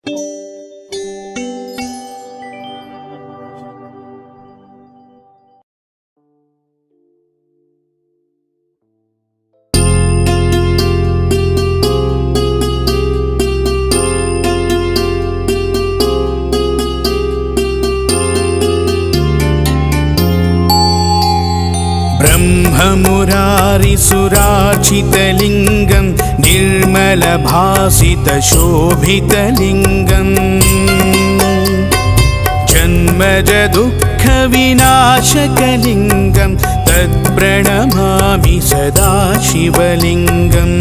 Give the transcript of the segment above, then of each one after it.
ब्रह्ममुरारिसुरार्चितलिङ्गं निर्मलभासितशोभितलिङ्गं जन्मजदुःखविनाशकलिङ्गं तत्प्रणमामि सदा शिवलिङ्गम्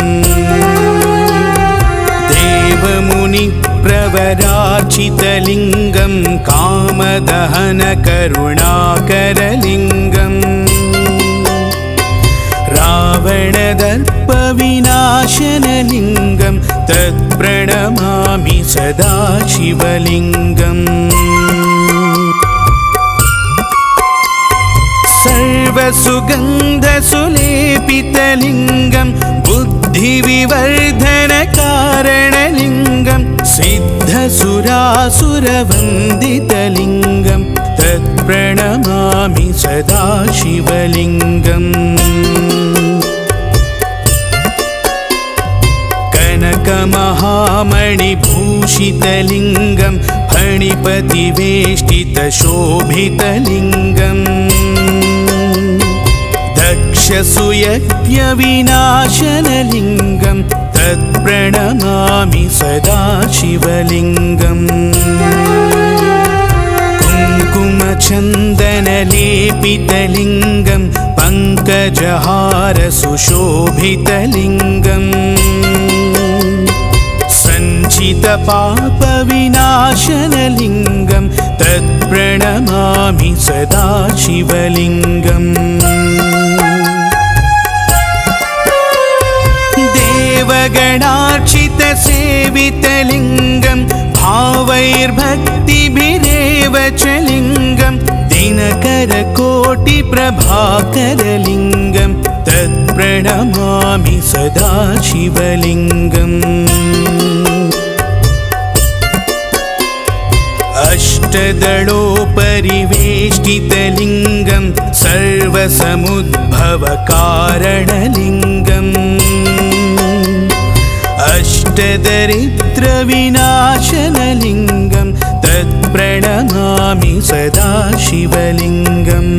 देवमुनिप्रवरार्चितलिङ्गं कामदहनकरुणाकरलिङ्गम् रावणदर्पविनाशनलिङ्गं तत्प्रणमामि सदा शिवलिङ्गम् सर्वसुगन्धसुलेपितलिङ्गं बुद्धिविवर्धनकारणलिङ्गं सिद्धसुरासुरवन्दितलिङ्गं तत्प्रणमामि सदा शिवलिङ्गम् कनकमहामणिभूषितलिङ्गं फणिपतिवेष्टितशोभितलिङ्गम् दक्षसुयज्ञविनाशनलिङ्गं तत्प्रणमामि सदा शिवलिङ्गम् कुङ्कुमचन्दनलेपितलिङ्गं पङ्कजहारसुशोभितलिङ्गम् सञ्चितपापविनाशनलिङ्गं तत्प्रणमामि सदा शिवलिङ्गम् देवगणार्चितसेवितलिङ्गं भावैर्भक्तिभिरेव च लिङ्गं दिनकरकोटिप्रभाकरलिङ्गं तत्प्रणमामि सदा शिवलिङ्गम् अष्टदलोपरिवेष्टितलिङ्गं सर्वसमुद्भवकारणलिङ्गम् अष्टदरिद्रविनाशनलिङ्गं तत्प्रणमामि सदा शिवलिङ्गम्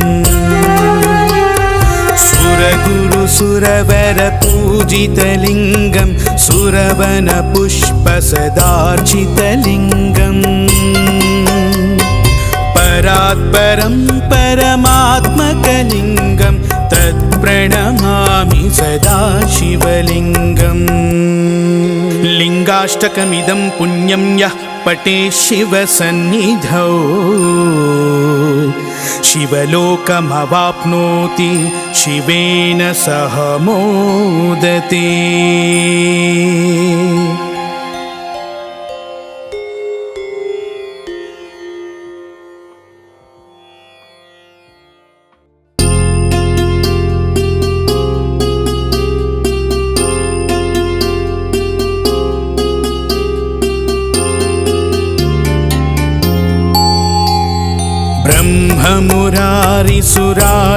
सुरगुरुसुरवरपूजितलिङ्गं सुरवनपुष्पसदार्चितलिङ्गम् परात्परं परमात्मकलिङ्गं तत्प्रणमामि सदा शिवलिङ्गम् लिङ्गाष्टकमिदं पुण्यं यः पठेत् शिवसन्निधौ शिवलोकमवाप्नोति शिवेन सह मोदते।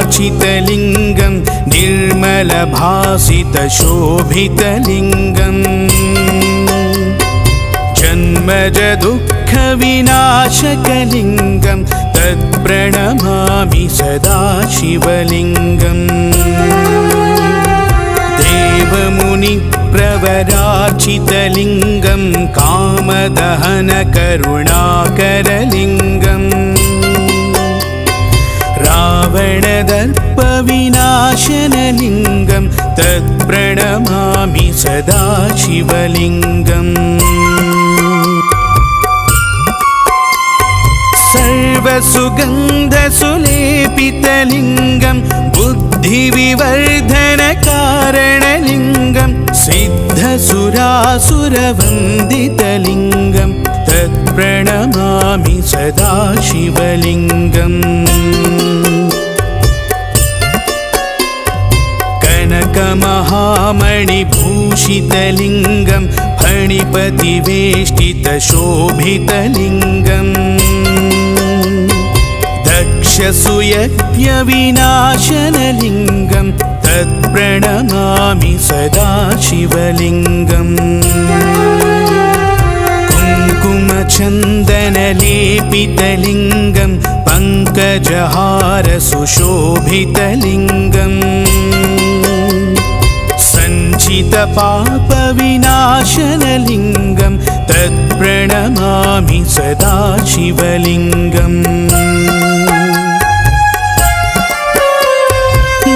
ब्रह्ममुरारिसुरार्चितलिङ्गं निर्मलभासितशोभितलिङ्गं जन्मजदुःखविनाशकलिङ्गं तत्प्रणमामि सदा शिवलिङ्गम् देवमुनिप्रवरार्चितलिङ्गं कामदहनकरुणाकरलिङ्गम् रावणदर्पविनाशनलिङ्गं तत्प्रणमामि सदा शिवलिङ्गम् सर्वसुगन्धसुलेपितलिङ्गं बुद्धिविवर्धनकारणलिङ्गं सिद्धसुरासुरवन्दितलिङ्गं तत्प्रणमामि सदा शिवलिङ्गम् कनकमहामणिभूषितलिङ्गं फणिपतिवेष्टितशोभितलिङ्गम् वेष्टितशोभितलिङ्गम् दक्षसूयज्ञविनाशनलिङ्गं तत्प्रणमामि सदा शिवलिङ्गम् कुङ्कुमचन्दनलेपितलिङ्गं पङ्कजहारसुशोभितलिङ्गम् सञ्चितपापविनाशनलिङ्गं तत्प्रणमामि सदा शिवलिङ्गम्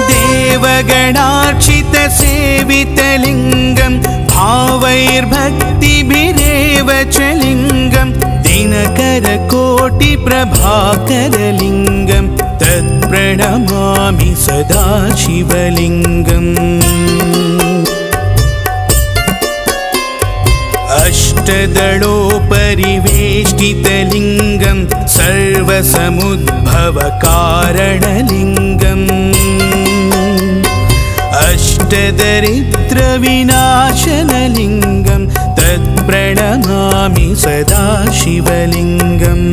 देवगणार्चितसेवितलिङ्गं भावैर्भक्तिभिरेव च लिङ्गं दिनकरकोटिप्रभाकरलिङ्गं तत्प्रणमामि सदा शिवलिङ्गम् अष्टदलोपरिवेष्टितलिङ्गं सर्वसमुद्भवकारणलिङ्गम् अष्टदरिद्रविनाशनलिङ्गं तत्प्रणमामि सदा शिवलिङ्गम्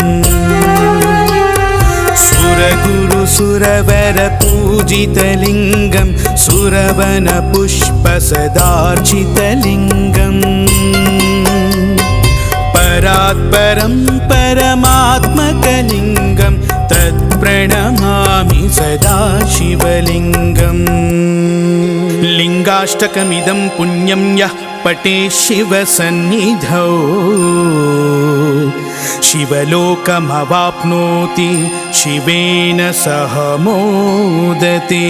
सुरगुरुसुरवरपूजितलिङ्गं सुरवनपुष्पसदार्चितलिङ्गम् परात्परं परमात्मकलिङ्गं तत्प्रणमामि सदा शिवलिङ्गम् लिङ्गाष्टकमिदं पुण्यं यः पठेत् शिवसन्निधौ शिवलोकमवाप्नोति शिवेन सह मोदते।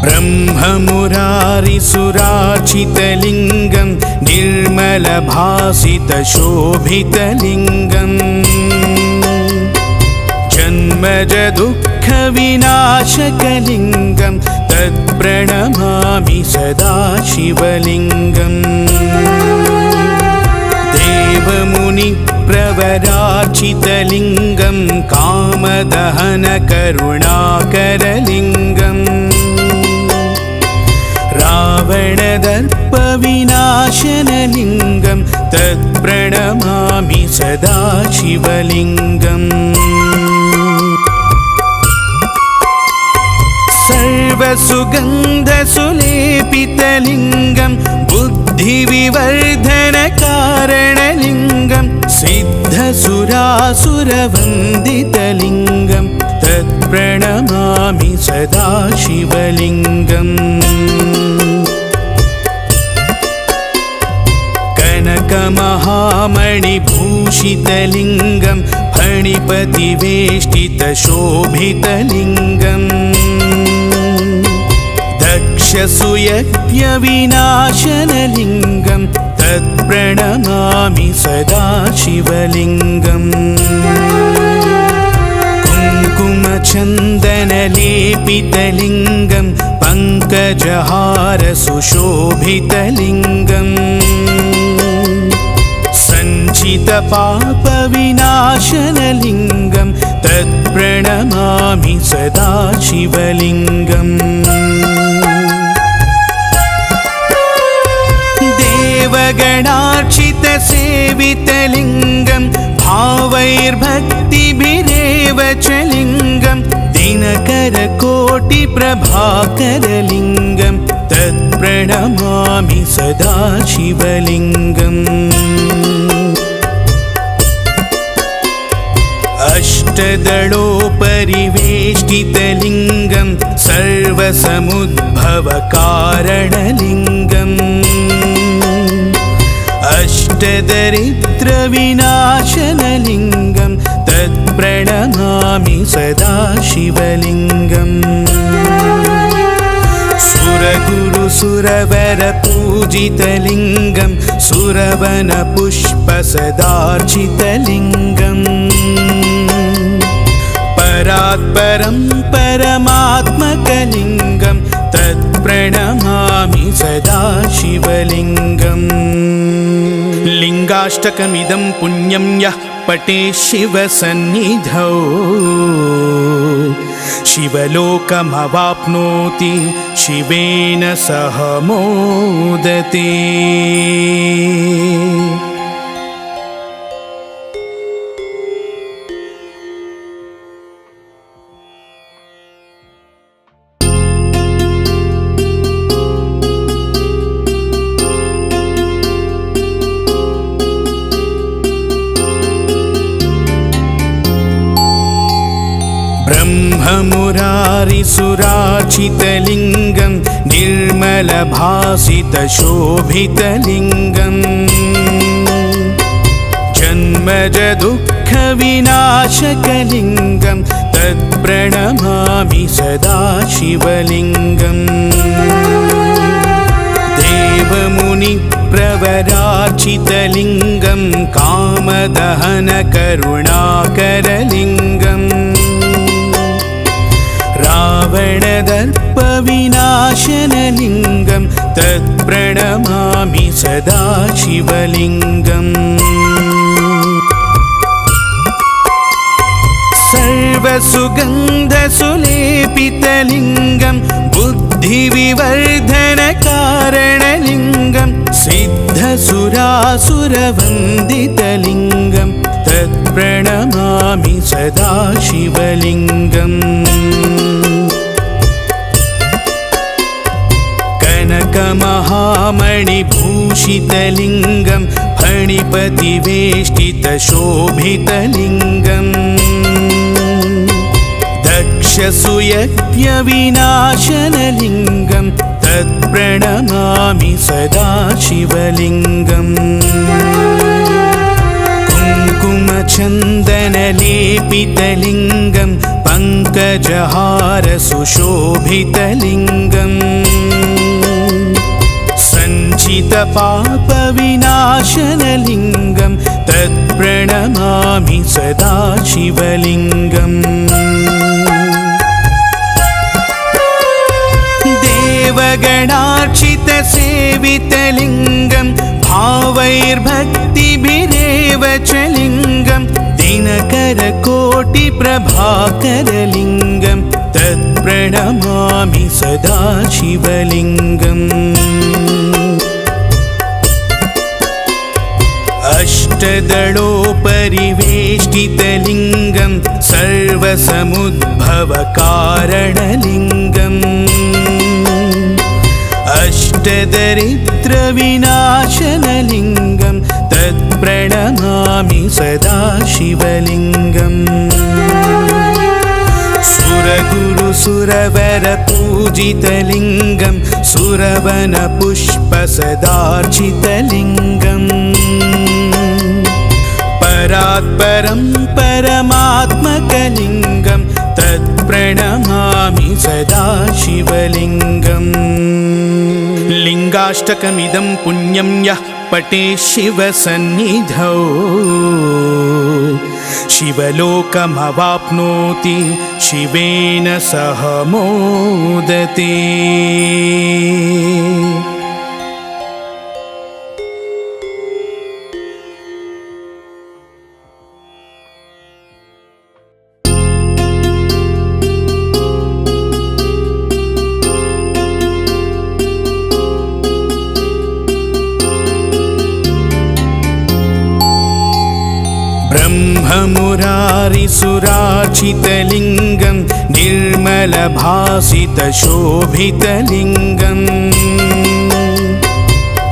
ब्रह्ममुरारिसुरार्चितलिङ्गं निर्मलभासितशोभितलिङ्गम् जन्मजदुःखविनाशकलिङ्गं तत्प्रणमामि सदा शिवलिङ्गम् देवमुनिप्रवरार्चितलिङ्गं कामदहनकरुणाकरलिङ्गम् रावणदर्पविनाशनलिङ्गं तत्प्रणमामि सदा शिवलिङ्गम् सर्वसुगन्धसुलेपितलिङ्गं बुद्धिविवर्धनकारणलिङ्गं सिद्धसुरासुरवन्दितलिङ्गं तत्प्रणमामि सदा शिवलिङ्गम् कनकमहामणिभूषितलिङ्गं फणिपतिवेष्टितशोभितलिङ्गम् दक्षसूयज्ञविनाशनलिङ्गं तत्प्रणमामि सदा शिवलिङ्गम् कुङ्कुमचन्दनलेपितलिङ्गं पङ्कजहारसुशोभितलिङ्गम् सञ्चितपापविनाशनलिङ्गं तत्प्रणमामि सदा शिवलिङ्गम् देवगणार्चितसेवितलिङ्गं भावैर्भक्तिभिरेव च लिङ्गं दिनकरकोटिप्रभाकरलिङ्गं तत्प्रणमामि सदा शिवलिङ्गम् अष्टदलोपरिवेष्टितलिङ्गं सर्वसमुद्भवकारणलिङ्गम् अष्टदरिद्रविनाशनलिङ्गं तत्प्रणमामि सदा शिवलिङ्गम् सुरगुरुसुरवरपूजितलिङ्गं सुरवनपुष्पसदार्चितलिङ्गम् परात्परं परमात्म परात्परमात्मकलिङ्गं तत्प्रणमामि सदा शिवलिङ्गम् लिङ्गाष्टकमिदं पुण्यं यः पठे शिवसन्निधौ शिवलोकमवाप्नोति शिवेन सह मोदते। ब्रह्ममुरारिसुरार्चितलिङ्गं निर्मलभासितशोभितलिङ्गम् जन्मजदुःखविनाशकलिङ्गं तत्प्रणमामि सदा शिवलिङ्गम् देवमुनिप्रवरार्चितलिङ्गं कामदहनकरुणाकरलिङ्गम् रावणदर्पविनाशनलिङ्गं तत्प्रणमामि सदा शिवलिङ्गम् सर्वसुगन्धसुलेपितलिङ्गं बुद्धिविवर्धनकारणलिङ्गं सिद्धसुरासुरवन्दितलिङ्गं तत्प्रणमामि सदा शिवलिङ्गम् कनकमहामणिभूषितलिङ्गं फणिपतिवेष्टितशोभितलिङ्गम् दक्षसुयज्ञविनाशनलिङ्गं तत्प्रणमामि सदा शिवलिङ्गम् कुङ्कुमचन्दनलेपितलिङ्गं पङ्कजहारसुशोभितलिङ्गम् सञ्चितपापविनाशनलिङ्गं तत्प्रणमामि सदा शिवलिङ्गम् देवगणार्चितसेवितलिङ्गं भावैर्भक्तिभिरेव च लिङ्गं दिनकरकोटिप्रभाकरलिङ्गं तत्प्रणमामि सदा शिवलिङ्गम् अष्टदलोपरिवेष्टितलिङ्गं सर्वसमुद्भवकारणलिङ्गम् अष्टदरिद्रविनाशनलिङ्गं तत्प्रणमामि सदा शिवलिङ्गम् सुरगुरुसुरवरपूजितलिङ्गं सुरवनपुष्पसदार्चितलिङ्गम् परात्परं परमात्मकलिङ्गं तत्प्रणमामि सदा शिवलिङ्गम् लिङ्गाष्टकमिदं पुण्यं यः पठे शिवसन्निधौ शिवलोकमवाप्नोति शिवेन सह मोदते। ब्रह्ममुरारिसुरार्चितलिङ्गं निर्मलभासितशोभितलिङ्गम्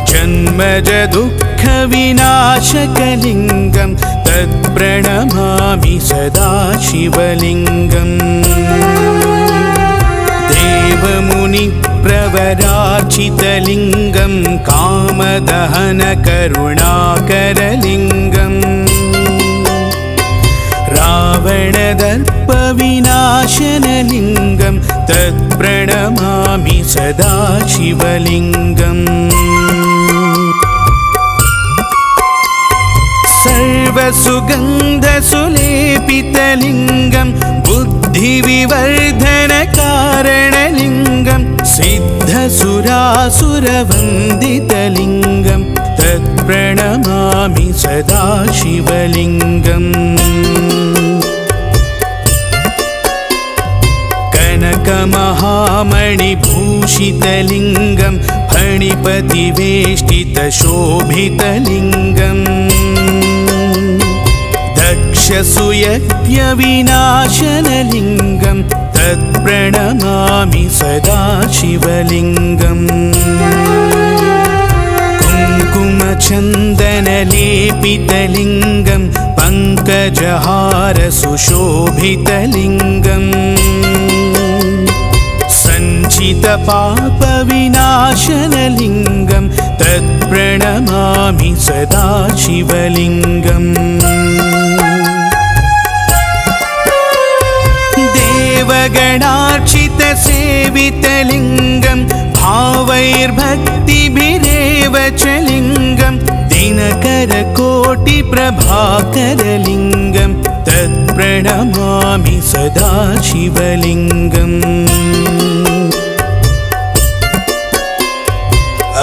जन्मजदुःखविनाशकलिङ्गं तत्प्रणमामि सदा शिवलिङ्गम् देवमुनिप्रवरार्चितलिङ्गं कामदहनकरुणाकरलिङ्गम् रावणदर्पविनाशनलिङ्गं तत्प्रणमामि सदा शिवलिङ्गम् सर्वसुगन्धसुलेपितलिङ्गं बुद्धिविवर्धनकारणलिङ्गं सिद्धसुरासुरवन्दितलिङ्गं तत्प्रणमामि सदा शिवलिङ्गम् कनकमहामणिभूषितलिङ्गं फणिपतिवेष्टितशोभितलिङ्गम् दक्षसुयज्ञविनाशनलिङ्गं तत्प्रणमामि सदा शिवलिङ्गम् कुङ्कुमचन्दनलेपितलिङ्गं पङ्कजहारसुशोभितलिङ्गम् सञ्चितपापविनाशनलिङ्गं तत्प्रणमामि सदा शिवलिङ्गम् देवगणार्चितसेवितलिङ्गं भावैर्भक्तिभिरेव च लिङ्गं दिनकरकोटिप्रभाकरलिङ्गं तत्प्रणमामि सदा शिवलिङ्गम्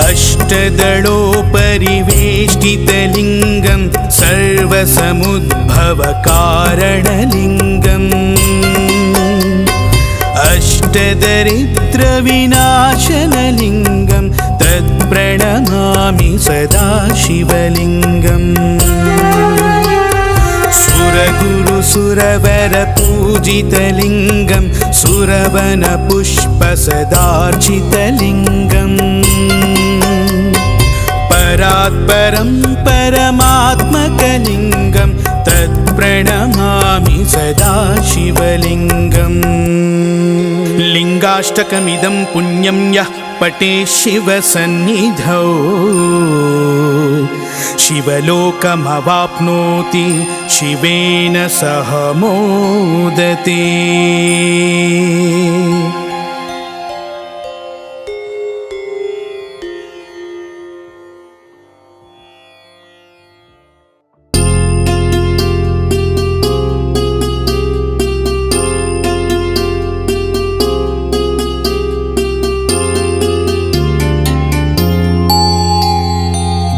अष्टदलोपरिवेष्टितलिङ्गं सर्वसमुद्भवकारणलिङ्गम् अष्टदरिद्रविनाशनलिङ्गं तत्प्रणमामि सदा शिवलिङ्गम् सुरगुरुसुरवरपूजितलिङ्गं सुरवनपुष्पसदार्चितलिङ्गम् परात्परं परमात्मकलिङ्गं तत्प्रणमामि सदा शिवलिङ्गम् लिङ्गाष्टकमिदं पुण्यं यः पठेत् शिवसन्निधौ शिवलोकमवाप्नोति शिवेन सह मोदते।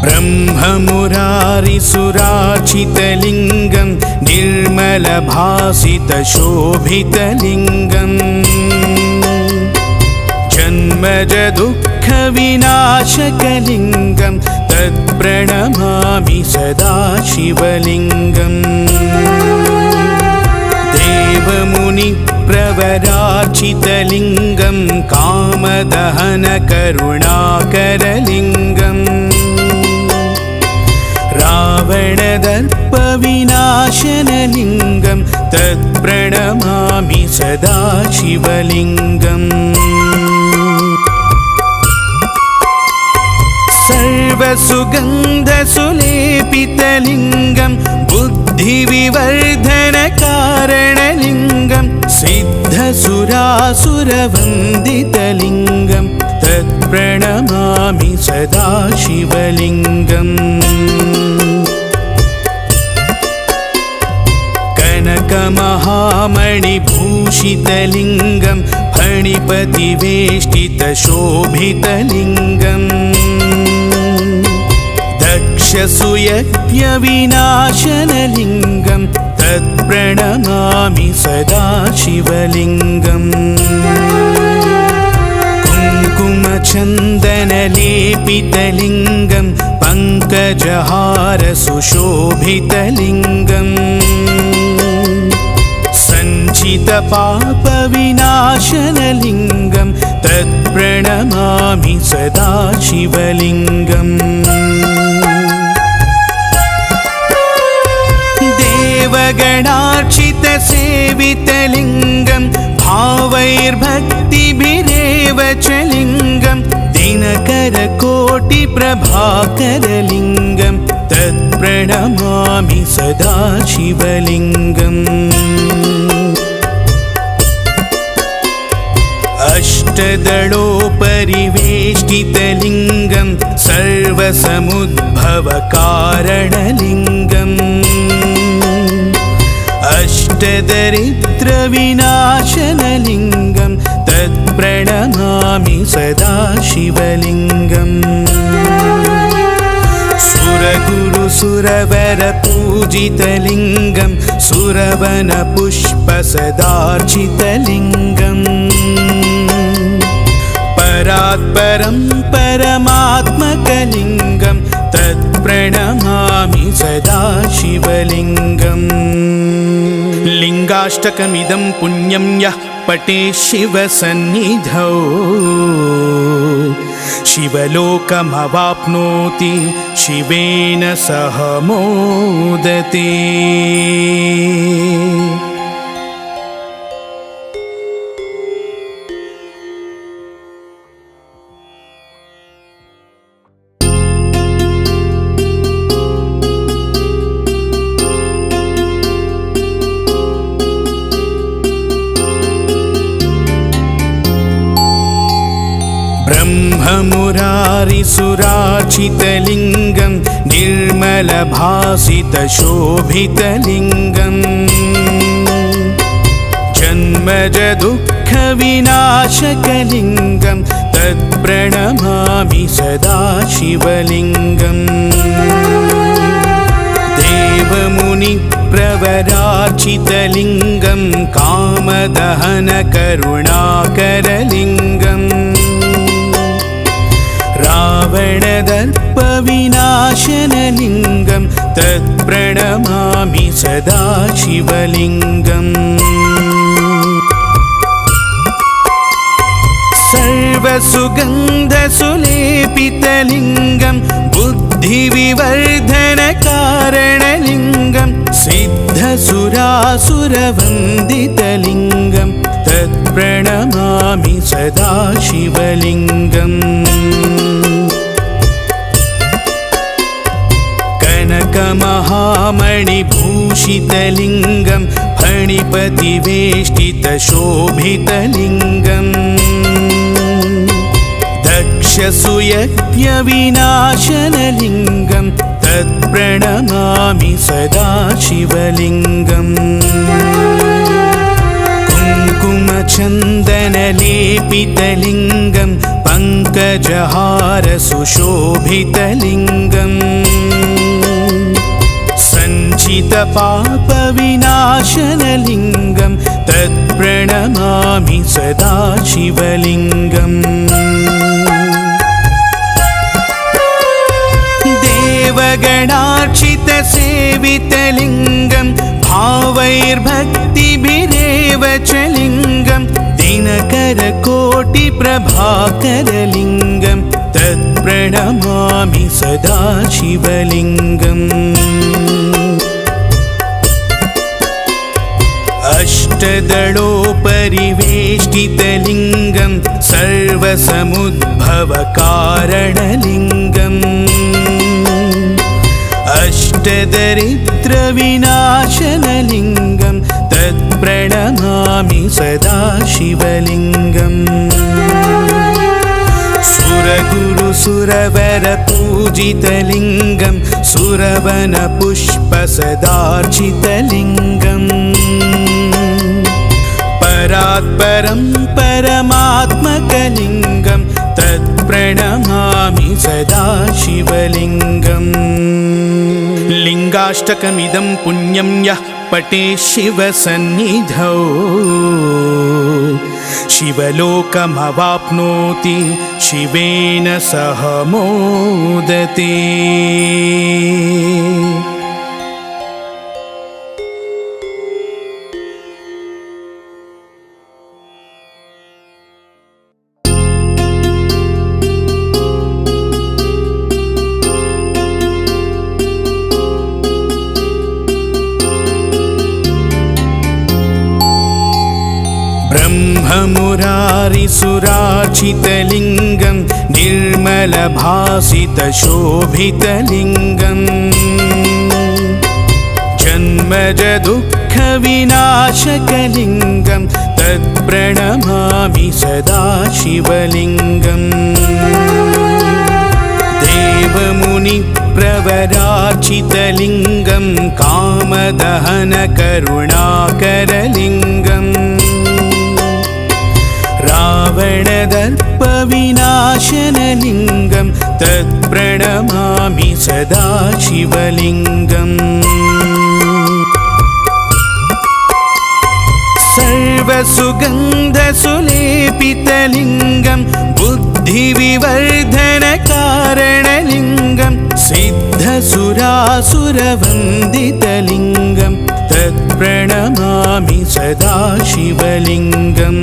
ब्रह्ममुरारिसुरार्चितलिङ्गं निर्मलभासितशोभितलिङ्गम् जन्मजदुःखविनाशकलिङ्गं तत्प्रणमामि सदा शिवलिङ्गम् देवमुनिप्रवरार्चितलिङ्गं कामदहनकरुणाकरलिङ्गम् रावणदर्पविनाशनलिङ्गं तत्प्रणमामि सदा शिवलिङ्गम् सर्वसुगन्धसुलेपितलिङ्गं बुद्धिविवर्धनकारणलिङ्गं सिद्धसुरासुरवन्दितलिङ्गं तत्प्रणमामि सदा शिवलिङ्गम् कनकमहामणिभूषितलिङ्गं फणिपतिवेष्टितशोभितलिङ्गम् दक्षसुयज्ञविनाशनलिङ्गं तत्प्रणमामि सदा शिवलिङ्गम् कुङ्कुमचन्दनलेपितलिङ्गं पङ्कजहारसुशोभितलिङ्गम् सञ्चितपापविनाशनलिङ्गं तत्प्रणमामि सदा शिवलिङ्गम् देवगणार्चितसेवितलिङ्गं भावैर्भक्तिभिरेव च लिङ्गं दिनकरकोटिप्रभाकरलिङ्गं तत्प्रणमामि सदा शिवलिङ्गम् अष्टदलोपरिवेष्टितलिङ्गं सर्वसमुद्भवकारणलिङ्गम् अष्टदरिद्रविनाशनलिङ्गं तत्प्रणमामि सदा शिवलिङ्गम् सुरगुरुसुरवरपूजितलिङ्गं सुरवनपुष्पसदार्चितलिङ्गम् परात्परं परमात्मकलिङ्गं तत्प्रणमामि सदा शिवलिङ्गम् लिङ्गाष्टकमिदं पुण्यं यः पठेत् शिवसन्निधौ शिवलोकमवाप्नोति शिवेन सह मोदते। ब्रह्ममुरारिसुरार्चितलिङ्गं निर्मलभासितशोभितलिङ्गम् जन्मजदुःखविनाशकलिङ्गं तत्प्रणमामि सदा शिवलिङ्गम् देवमुनिप्रवरार्चितलिङ्गं कामदहनकरुणाकरलिङ्गम् रावणदर्पविनाशनलिङ्गं तत्प्रणमामि सदा शिवलिङ्गम् सर्वसुगन्धसुलेपितलिङ्गं बुद्धिविवर्धनकारणलिङ्गं सिद्धसुरासुरवन्दितलिङ्गं तत्प्रणमामि सदा शिवलिङ्गम् कनकमहामणिभूषितलिङ्गं फणिपतिवेष्टितशोभितलिङ्गम् दक्षसुयज्ञविनाशनलिङ्गं तत्प्रणमामि सदा शिवलिङ्गम् कुङ्कुमचन्दनलेपितलिङ्गं पङ्कजहारसुशोभितलिङ्गम् सञ्चितपापविनाशनलिङ्गं तत्प्रणमामि सदा शिवलिङ्गम् देवगणार्चितसेवितलिङ्गं भावैर्भक्तिभिरेव च लिङ्गं दिनकरकोटिप्रभाकरलिङ्गं तत्प्रणमामि सदा शिवलिङ्गम् अष्टदलोपरिवेष्टितलिङ्गं सर्वसमुद्भवकारणलिङ्गम् अष्टदरिद्रविनाशनलिङ्गं तत्प्रणमामि सदा शिवलिङ्गम् सुरगुरुसुरवरपूजितलिङ्गं सुरवनपुष्पसदार्चितलिङ्गम् परात्परं परमात्मकलिङ्गं तत्प्रणमामि सदा शिवलिङ्गम् लिङ्गाष्टकमिदं पुण्यं यः पठेत् शिवसन्निधौ शिवलोकमवाप्नोति शिवेन सह मोदते। ब्रह्ममुरारिसुरार्चितलिङ्गं निर्मलभासितशोभितलिङ्गम् जन्मजदुःखविनाशकलिङ्गं तत्प्रणमामि सदा शिवलिङ्गम् देवमुनिप्रवराचितलिङ्गं कामदहनकरुणाकरलिङ्गम् रावणदर्पविनाशनलिङ्गं तत्प्रणमामि सदा शिवलिङ्गम् सर्वसुगन्धसुलेपितलिङ्गं बुद्धिविवर्धनकारणलिङ्गं सिद्धसुरासुरवन्दितलिङ्गं तत्प्रणमामि सदा शिवलिङ्गम्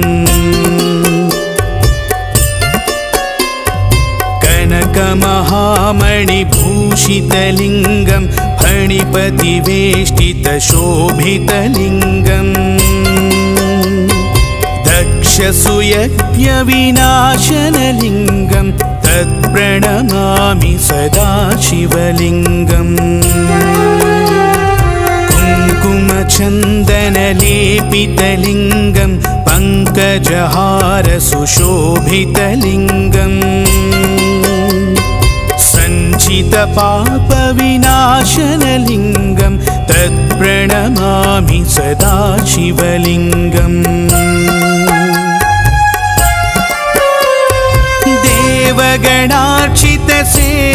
कनकमहामणिभूषितलिङ्गं फणिपतिवेष्टितशोभितलिङ्गम् दक्षसुयज्ञविनाशनलिङ्गं तत्प्रणमामि सदा शिवलिङ्गम् कुङ्कुमचन्दनलेपितलिङ्गं पङ्कजहारसुशोभितलिङ्गम् सञ्चितपापविनाशनलिङ्गं तत्प्रणमामि सदा शिवलिङ्गम्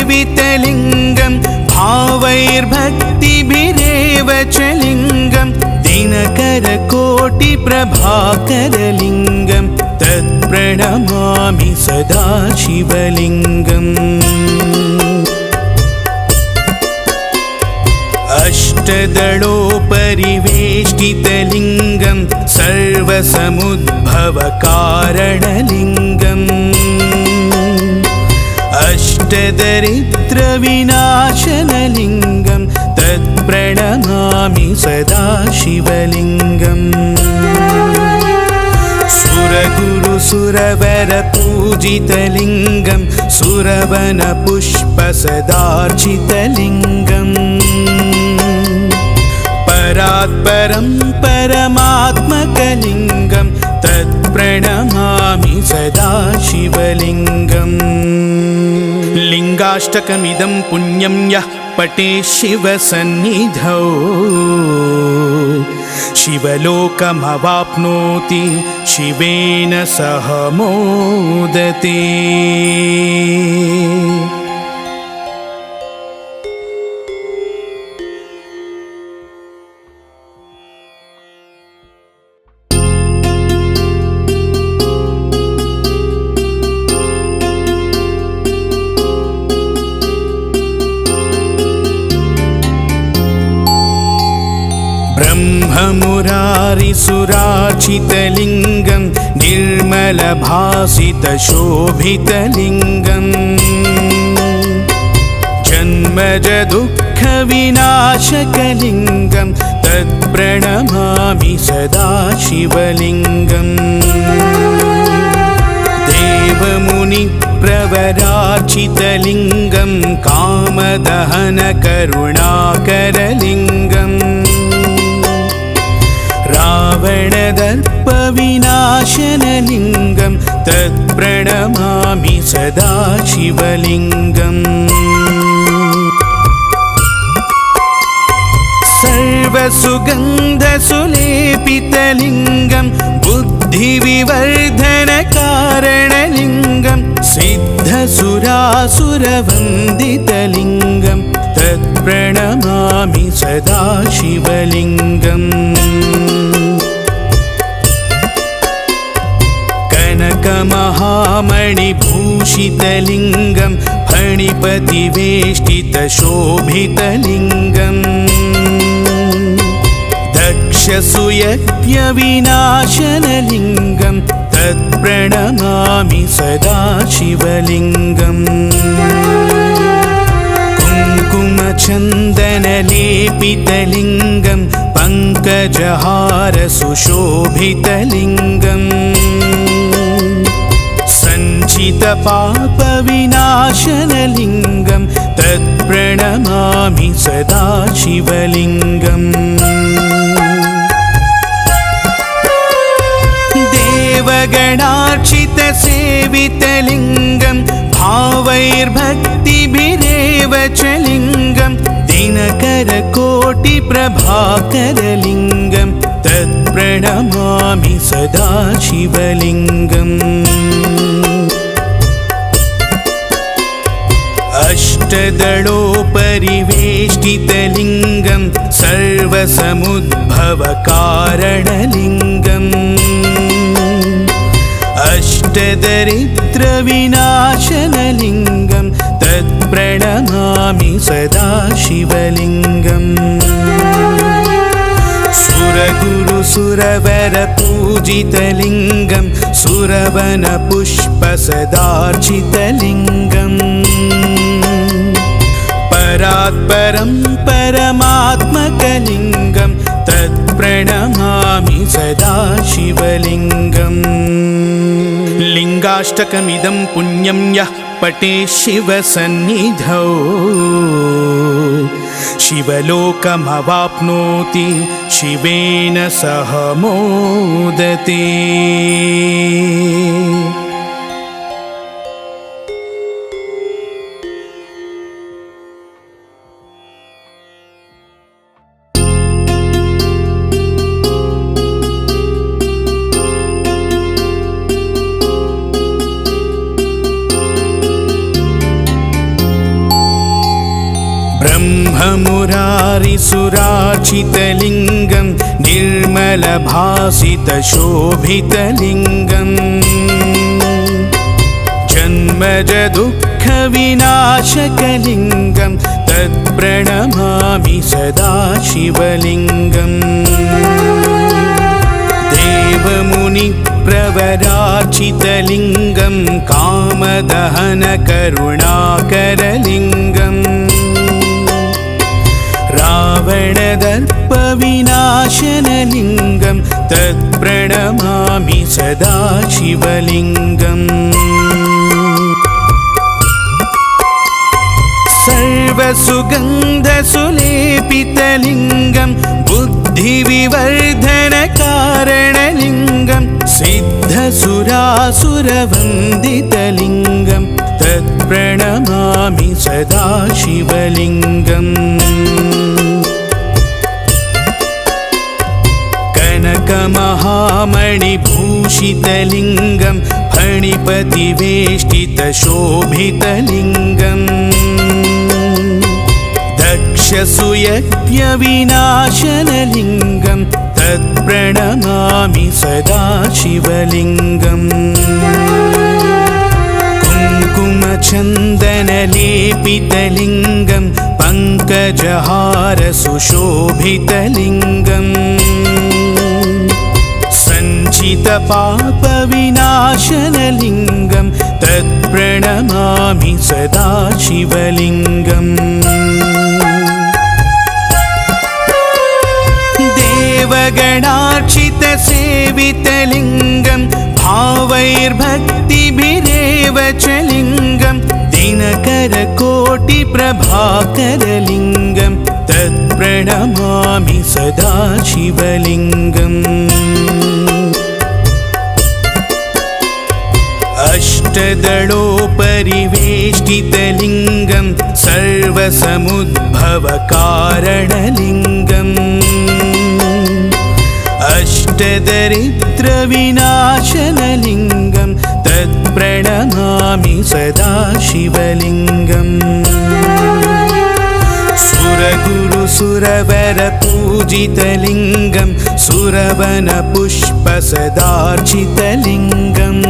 देवगणार्चितसेवितलिङ्गं भावैर्भक्तिभिरेव च लिङ्गं दिनकरकोटिप्रभाकरलिङ्गं तत्प्रणमामि सदा शिवलिङ्गम् अष्टदलोपरिवेष्टितलिङ्गं सर्वसमुद्भवकारणलिङ्गम् अष्टदरिद्रविनाशनलिङ्गं तत्प्रणमामि सदा शिवलिङ्गम् सुरगुरुसुरवरपूजितलिङ्गं सुरवनपुष्पसदार्चितलिङ्गम् परात्परं परमात्मकलिङ्गं तत्प्रणमामि सदा शिवलिङ्गम् लिङ्गाष्टकमिदं पुण्यं यः पठेत् शिवसन्निधौ शिवलोकमवाप्नोति शिवेन सह मोदते। ब्रह्ममुरारिसुरार्चितलिङ्गं निर्मलभासितशोभितलिङ्गम् जन्मजदुःखविनाशकलिङ्गं तत्प्रणमामि सदा शिवलिङ्गम् देवमुनिप्रवराचितलिङ्गं कामदहनकरुणाकरलिङ्गम् रावणदर्पविनाशनलिङ्गं तत्प्रणमामि सदा शिवलिङ्गम् सर्वसुगन्धसुलेपितलिङ्गं बुद्धिविवर्धनकारणलिङ्गं सिद्धसुरासुरवन्दितलिङ्गं तत्प्रणमामि सदा शिवलिङ्गम् कनकमहामणिभूषितलिङ्गं फणिपतिवेष्टितशोभितलिङ्गम् दक्षसुयज्ञविनाशनलिङ्गं तत्प्रणमामि सदा शिवलिङ्गम् कुङ्कुमचन्दनलेपितलिङ्गं पङ्कजहारसुशोभितलिङ्गम् सञ्चितपापविनाशनलिङ्गं तत्प्रणमामि सदा शिवलिङ्गम् देवगणार्चितसेवितलिङ्गं भावैर्भक्तिभिरेव च लिङ्गं दिनकरकोटिप्रभाकरलिङ्गं तत्प्रणमामि सदा शिवलिङ्गम् अष्टदलोपरिवेष्टितलिङ्गं सर्वसमुद्भवकारणलिङ्गम् अष्टदरिद्रविनाशनलिङ्गं तत्प्रणमामि सदा शिवलिङ्गम् सुरगुरुसुरवरपूजितलिङ्गं सुरवनपुष्पसदार्चितलिङ्गम् परात्परं परमात्मकलिङ्गं तत्प्रणमामि सदा शिवलिङ्गम् लिङ्गाष्टकमिदं पुण्यं यः पठेत् शिवसन्निधौ शिवलोकमवाप्नोति शिवेन सह मोदते। ब्रह्ममुरारिसुरार्चितलिङ्गं निर्मलभासितशोभितलिङ्गं जन्मजदुःखविनाशकलिङ्गं तत्प्रणमामि सदा शिवलिङ्गम् देवमुनिप्रवरार्चितलिङ्गं कामदहनकरुणाकरलिङ्गम् रावणदर्पविनाशनलिङ्गं तत्प्रणमामि सदा शिवलिङ्गम् सर्वसुगन्धसुलेपितलिङ्गं बुद्धिविवर्धनकारणलिङ्गं सिद्धसुरासुरवन्दितलिङ्गं तत्प्रणमामि सदा शिवलिङ्गम् कनकमहामणिभूषितलिङ्गं फणिपतिवेष्टितशोभितलिङ्गं दक्षसुयज्ञविनाशनलिङ्गं तत्प्रणमामि सदा शिवलिङ्गम् कुङ्कुमचन्दनलेपितलिङ्गं पङ्कजहारसुशोभितलिङ्गम् सञ्चितपापविनाशनलिङ्गं तत्प्रणमामि सदा शिवलिङ्गम् देवगणार्चितसेवितलिङ्गं भावैर्भक्तिभिरेव च लिङ्गं दिनकरकोटिप्रभाकरलिङ्गं तत्प्रणमामि सदा शिवलिङ्गम् अष्टदलोपरिवेष्टितलिङ्गं सर्वसमुद्भवकारणलिङ्गम् अष्टदरिद्रविनाशनलिङ्गं तत्प्रणमामि सदा शिवलिङ्गम् सुरगुरुसुरवरपूजितलिङ्गं सुरवनपुष्पसदार्चितलिङ्गम्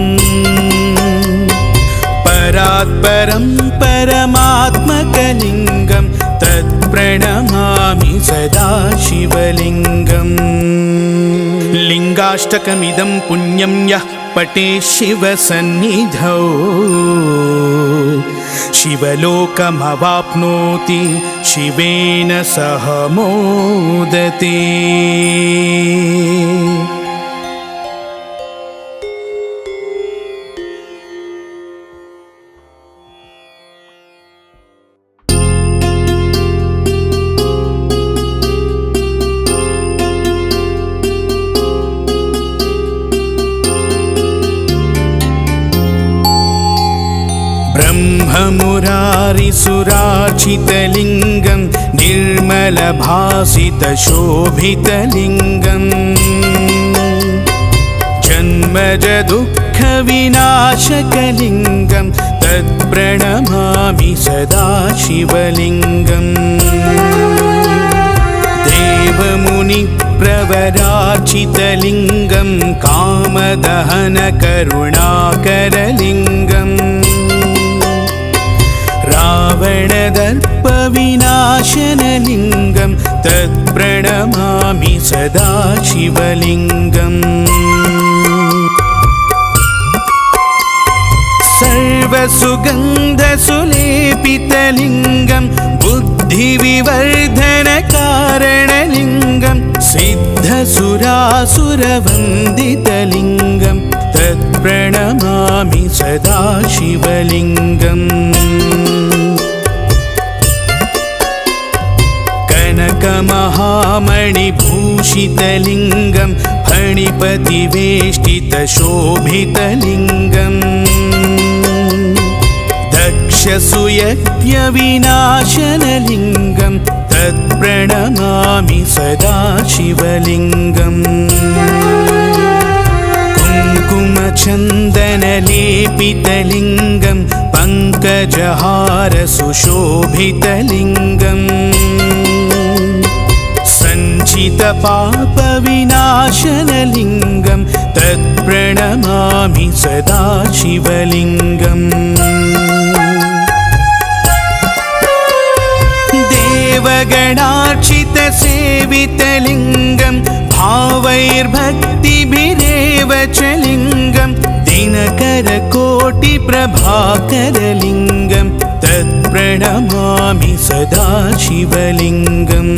परात्परं परमात्मकलिङ्गं तत्प्रणमामि सदा शिवलिङ्गम् लिङ्गाष्टकमिदं पुण्यं यः पठेत् शिवसन्निधौ शिवलोकमवाप्नोति शिवेन सह मोदते। ब्रह्ममुरारिसुरार्चितलिङ्गं निर्मलभासितशोभितलिङ्गम् जन्मजदुःखविनाशकलिङ्गं तत्प्रणमामि सदा शिवलिङ्गम् देवमुनिप्रवरार्चितलिङ्गं कामदहनकरुणाकरलिङ्गम् रावणदर्पविनाशनलिङ्गं तत्प्रणमामि सदा शिवलिङ्गम् सर्वसुगन्धसुलेपितलिङ्गं बुद्धिविवर्धनकारणलिङ्गं सिद्धसुरासुरवन्दितलिङ्गं तत्प्रणमामि सदा शिवलिङ्गम् कनकमहामणिभूषितलिङ्गं फणिपतिवेष्टितशोभितलिङ्गम् दक्षसूयज्ञविनाशनलिङ्गं तत्प्रणमामि सदा शिवलिङ्गम् कुङ्कुमचन्दनलेपितलिङ्गं पङ्कजहारसुशोभितलिङ्गम् सञ्चितपापविनाशनलिङ्गं तत्प्रणमामि सदा शिवलिङ्गम् देवगणार्चितसेवितलिङ्गं भावैर्भक्तिभिरेव च लिङ्गं दिनकरकोटिप्रभाकरलिङ्गं तत्प्रणमामि सदा शिवलिङ्गम्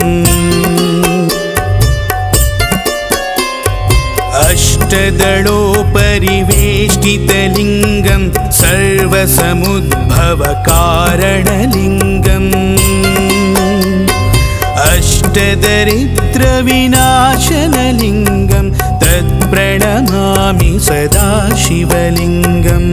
अष्टदलोपरिवेष्टितलिङ्गं सर्वसमुद्भवकारणलिङ्गम् अष्टदरिद्रविनाशनलिङ्गं तत्प्रणमामि सदा शिवलिङ्गम्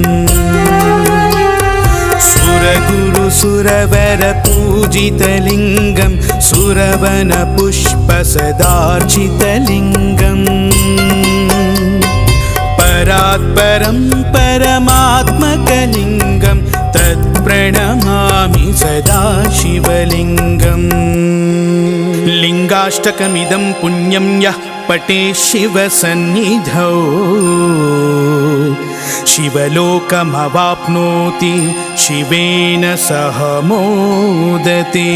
सुरगुरुसुरवरपूजितलिङ्गं सुरवनपुष्पसदार्चितलिङ्गम् परात्परं परमात्मकलिङ्गं तत्प्रणमामि सदा शिवलिङ्गम् लिङ्गाष्टकमिदं पुण्यं यः पठेत् शिवसन्निधौ शिवलोकमवाप्नोति शिवेन सह मोदते।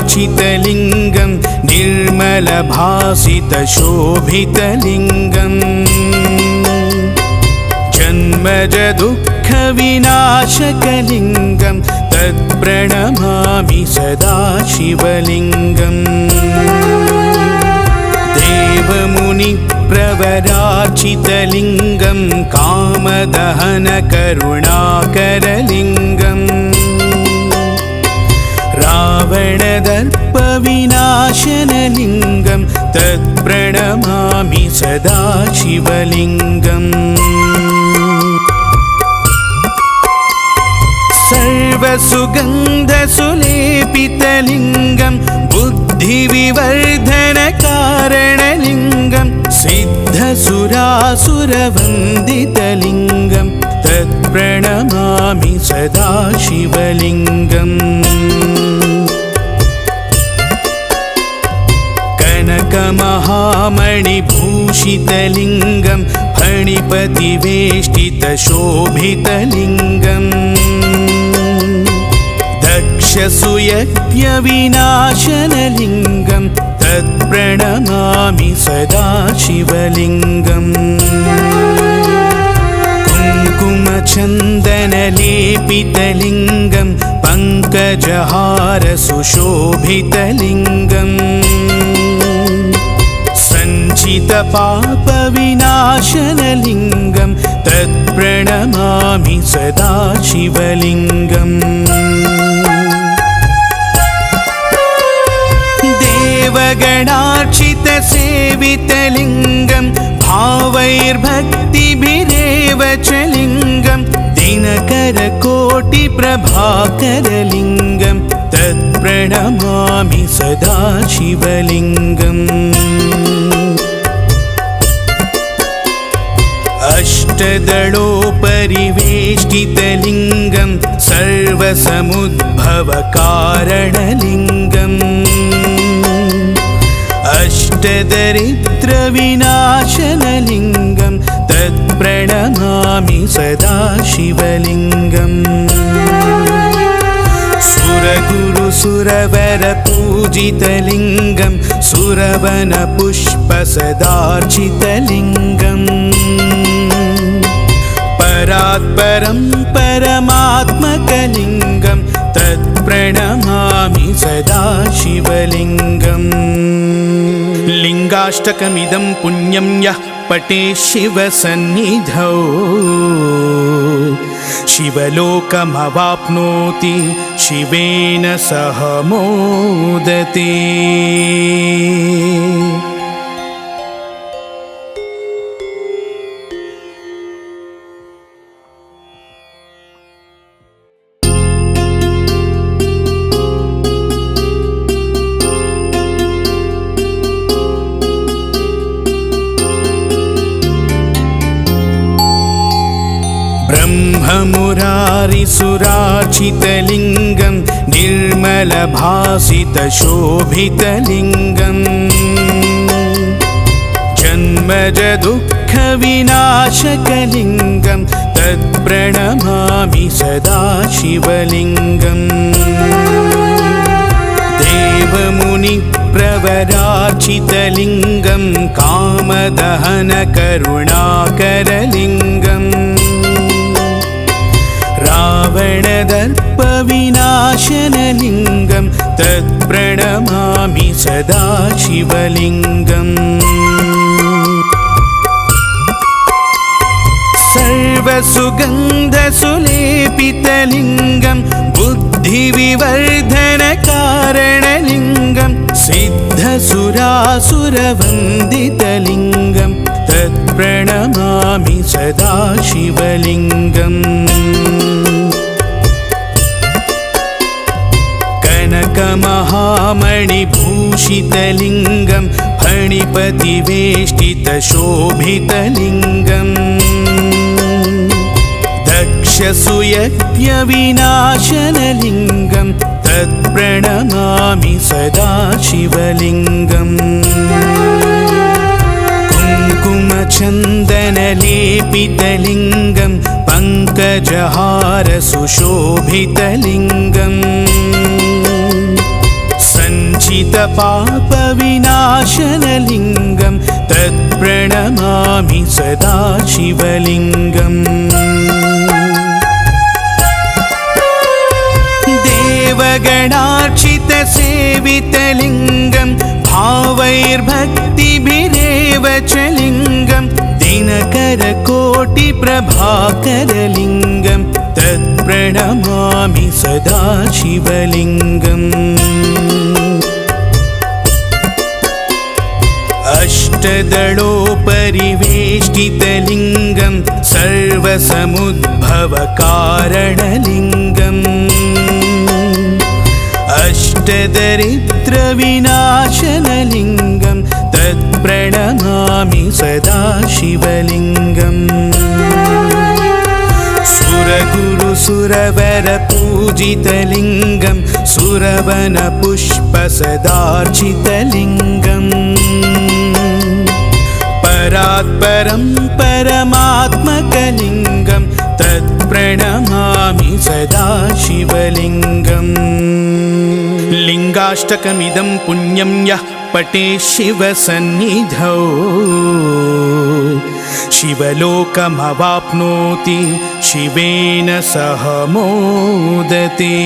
ब्रह्ममुरारिसुरार्चितलिङ्गं निर्मलभासितशोभितलिङ्गम् जन्मजदुःखविनाशकलिङ्गं तत्प्रणमामि सदा शिवलिङ्गम् देवमुनिप्रवरार्चितलिङ्गं कामदहनकरुणाकरलिङ्गम् रावणदर्पविनाशनलिङ्गं तत्प्रणमामि सदा शिवलिङ्गम् सर्वसुगन्धसुलेपितलिङ्गं बुद्धिविवर्धनकारणलिङ्गं सिद्धसुरासुरवन्दितलिङ्गं तत्प्रणमामि सदा शिवलिङ्गम् कनकमहामणिभूषितलिङ्गं फणिपतिवेष्टितशोभितलिङ्गम् दक्षसूयज्ञविनाशनलिङ्गं तत्प्रणमामि सदा शिवलिङ्गम् कुङ्कुमचन्दनलेपितलिङ्गं पङ्कजहारसुशोभितलिङ्गम् सञ्चितपापविनाशनलिङ्गं तत्प्रणमामि सदा शिवलिङ्गम् देवगणार्चितसेवितलिङ्गं भावैर्भक्तिभिरेव च लिङ्गं दिनकरकोटिप्रभाकरलिङ्गं तत्प्रणमामि सदा शिवलिङ्गम् अष्टदलोपरिवेष्टितलिङ्गं सर्वसमुद्भवकारणलिङ्गम् अष्टदरिद्रविनाशनलिङ्गं तत्प्रणमामि सदा शिवलिङ्गम् सुरगुरुसुरवरपूजितलिङ्गं सुरवनपुष्पसदार्चितलिङ्गम् परात्परं परमात्मकलिङ्गं तत्प्रणमामि सदा शिवलिङ्गम् लिङ्गाष्टकमिदं पुण्यं यः पठेत् शिवसन्निधौ शिवलोकमवाप्नोति शिवेन सह मोदते। ब्रह्ममुरारिसुरार्चितलिङ्गं निर्मलभासितशोभितलिङ्गं जन्मजदुःखविनाशकलिङ्गं तत्प्रणमामि सदा शिवलिङ्गम् देवमुनिप्रवरार्चितलिङ्गं कामदहनकरुणाकरलिङ्गम् रावणदर्पविनाशनलिङ्गं तत्प्रणमामि सदा शिवलिङ्गम् सर्वसुगन्धसुलेपितलिङ्गं बुद्धिविवर्धनकारणलिङ्गं सिद्धसुरासुरवन्दितलिङ्गं तत्प्रणमामि सदा शिवलिङ्गम् कनकमहामणिभूषितलिङ्गं फणिपतिवेष्टितशोभितलिङ्गं दक्षसुयज्ञविनाशनलिङ्गं तत्प्रणमामि सदा शिवलिङ्गम् कुङ्कुमचन्दनलेपितलिङ्गं पङ्कजहारसुशोभितलिङ्गम् सञ्चितपापविनाशनलिङ्गं तत्प्रणमामि सदा शिवलिङ्गम् देवगणार्चितसेवितलिङ्गं भावैर्भक्तिभिरेव च लिङ्गं दिनकरकोटिप्रभाकरलिङ्गं तत्प्रणमामि सदा शिवलिङ्गम् अष्टदलोपरिवेष्टितलिङ्गं सर्वसमुद्भवकारणलिङ्गम् अष्टदरिद्रविनाशनलिङ्गं तत्प्रणमामि सदा शिवलिङ्गम् सुरगुरुसुरवरपूजितलिङ्गं सुरवनपुष्पसदार्चितलिङ्गम् परात्परं परमात्मकलिङ्गं तत्प्रणमामि सदा शिवलिङ्गम् लिङ्गाष्टकमिदं पुण्यं यः पठेत् शिवसन्निधौ शिवलोकमवाप्नोति शिवेन सह मोदते।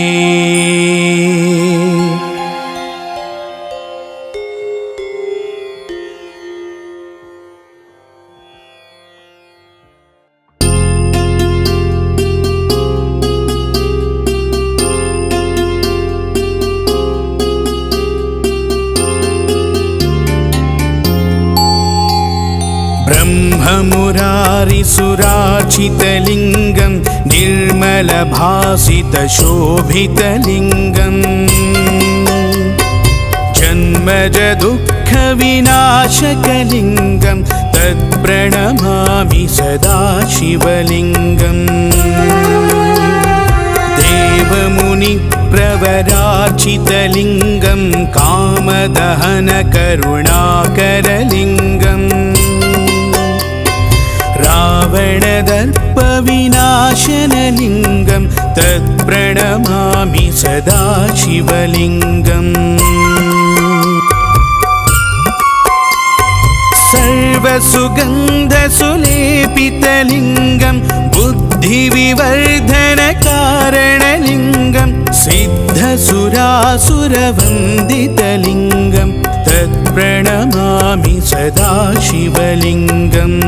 ब्रह्ममुरारिसुरार्चितलिङ्गं निर्मलभासितशोभितलिङ्गम् जन्मजदुःखविनाशकलिङ्गं तत्प्रणमामि सदा शिवलिङ्गम् देवमुनिप्रवरार्चितलिङ्गं कामदहनकरुणाकरलिङ्गम् रावणदर्पविनाशनलिङ्गं तत्प्रणमामि सदा शिवलिङ्गम् सर्वसुगन्धसुलेपितलिङ्गं बुद्धिविवर्धनकारणलिङ्गं सिद्धसुरासुरवन्दितलिङ्गं तत्प्रणमामि सदा शिवलिङ्गम्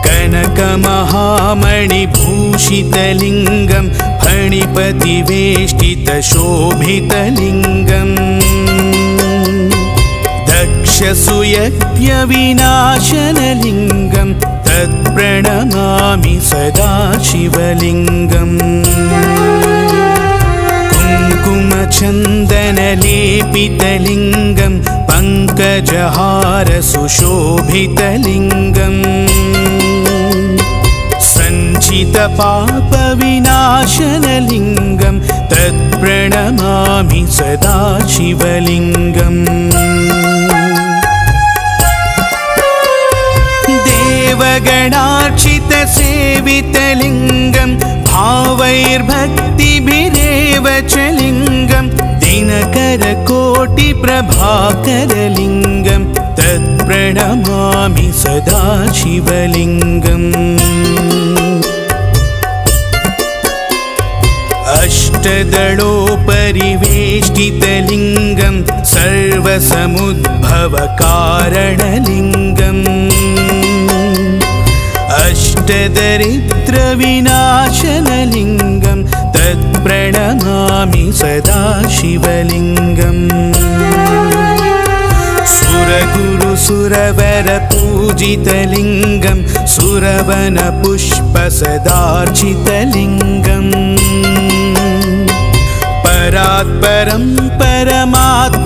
कनकमहामणिभूषितलिङ्गं फणिपतिवेष्टितशोभितलिङ्गम् दक्षसुयज्ञविनाशनलिङ्गं तत्प्रणमामि सदा शिवलिङ्गम् कुङ्कुमचन्दनलेपितलिङ्गं पङ्कजहारसुशोभितलिङ्गम् सञ्चितपापविनाशनलिङ्गं तत्प्रणमामि सदा शिवलिङ्गम् देवगणार्चितसेवितलिङ्गं भावैर्भक्तिभिरेव च लिङ्गं दिनकरकोटिप्रभाकरलिङ्गं तत्प्रणमामि सदा शिवलिङ्गम् अष्टदलोपरिवेष्टितलिङ्गं सर्वसमुद्भवकारणलिङ्गम् अष्टदरिद्रविनाशनलिङ्गं तत्प्रणमामि सदा शिवलिङ्गम् सुरगुरुसुरवरपूजितलिङ्गं सुरवनपुष्पसदार्चितलिङ्गम् परात्परं परमात्मकलिङ्गं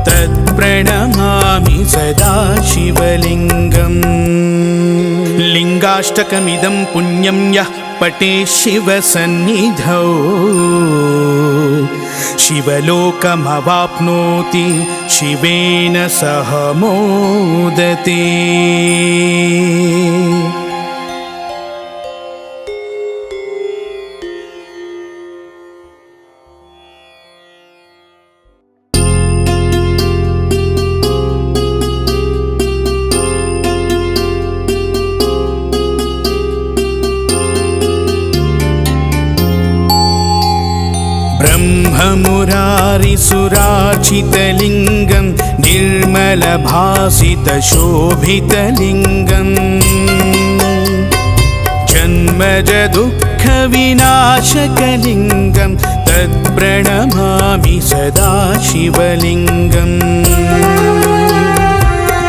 तत्प्रणमामि सदा शिवलिङ्गम् लिङ्गाष्टकमिदं पुण्यं यः पठेत् शिवसन्निधौ शिवलोकमवाप्नोति शिवेन सह मोदते। ब्रह्ममुरारिसुरार्चितलिङ्गं निर्मलभासितशोभितलिङ्गम् जन्मजदुःखविनाशकलिङ्गं तत्प्रणमामि सदा शिवलिङ्गम्